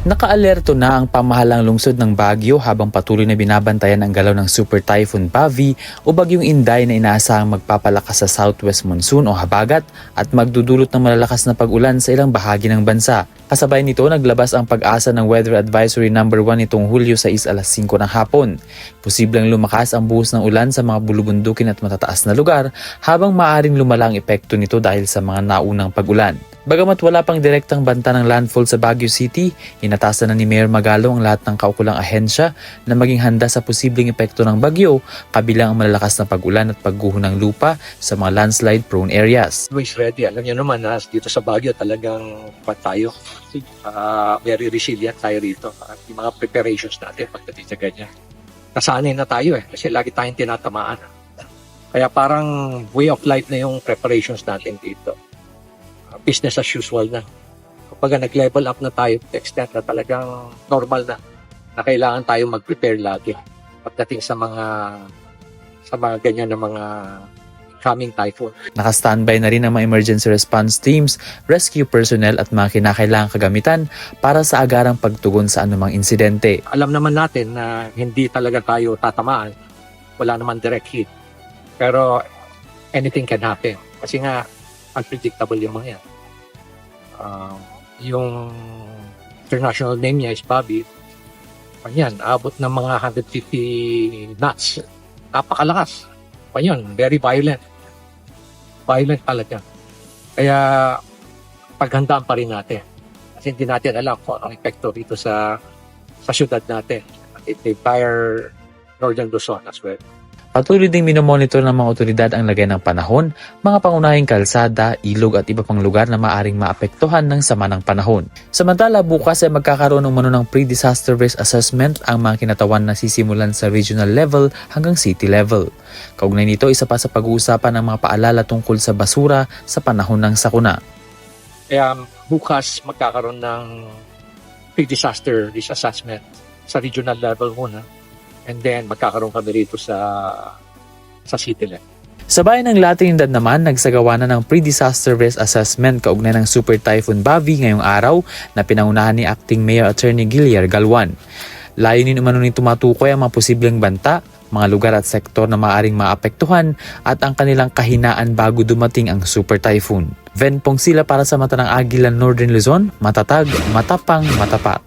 Nakaalerto na ang pamahalang lungsod ng Baguio habang patuloy na binabantayan ang galaw ng Super Typhoon Pavi o Bagyong Inday na inaasahang magpapalakas sa southwest monsoon o habagat at magdudulot ng malalakas na pag-ulan sa ilang bahagi ng bansa. Kasabay nito, naglabas ang pag-asa ng Weather Advisory No. 1 nitong Hulyo 6 alas 5 ng hapon. Posibleng lumakas ang buhos ng ulan sa mga bulubundukin at matataas na lugar habang maaaring lumala ang epekto nito dahil sa mga naunang pag-ulan. Bagamat wala pang direktang banta ng landfall sa Baguio City, inatasan na ni Mayor Magalong ang lahat ng kaukulang ahensya na maging handa sa posibleng epekto ng bagyo, kabilang ang malalakas na pag-ulan at pagguho ng lupa sa mga landslide-prone areas. Always ready. Alam niyo naman na dito sa Baguio talagang tayo. Very resilient tayo rito. At yung mga preparations natin pagdating sa ganyan. Nasanay na tayo kasi lagi tayong tinatamaan. Kaya parang way of life na yung preparations natin dito. Business as usual na. Kapag nag-level up na tayo to the extent na talagang normal na kailangan tayo mag-prepare lagi pagdating sa mga ganyan na mga coming typhoon. Naka-standby na rin ang mga emergency response teams, rescue personnel at mga kinakailangang kagamitan para sa agarang pagtugon sa anumang insidente. Alam naman natin na hindi talaga tayo tatamaan. Wala naman direct hit. Pero anything can happen. Kasi nga unpredictable yung mga yan. Yung international name niya is Bobby. Yan, abot ng mga 150 knots. Napakalakas. Yan, very violent. Violent talaga. Kaya paghandaan pa rin natin. Kasi hindi natin alam kung anong epekto rito sa syudad natin. It entire Northern Luzon as well. Patuloy ding minomonitor ng mga otoridad ang lagay ng panahon, mga pangunahing kalsada, ilog at iba pang lugar na maaring maapektuhan ng sama ng panahon. Samantala, bukas ay magkakaroon ng ng pre-disaster risk assessment ang mga kinatawan na sisimulan sa regional level hanggang city level. Kaugnay nito, isa pa sa pag-uusapan ng mga paalala tungkol sa basura sa panahon ng sakuna. Kaya bukas magkakaroon ng pre-disaster risk assessment sa regional level muna. And then magkakaroon kami rito sa city level. Sa bayan ng La Trinidad naman, nagsagawa na ng pre-disaster risk assessment kaugnay ng Super Typhoon Bavi ngayong araw na pinangunahan ni Acting Mayor Attorney Guillier Galwan. Layunin umano nito matukoy ang mga posibleng banta, mga lugar at sektor na maaaring maapektuhan at ang kanilang kahinaan bago dumating ang Super Typhoon. Ven Pong sila para sa Mata ng Agila Northern Luzon, matatag, matapang, matapat.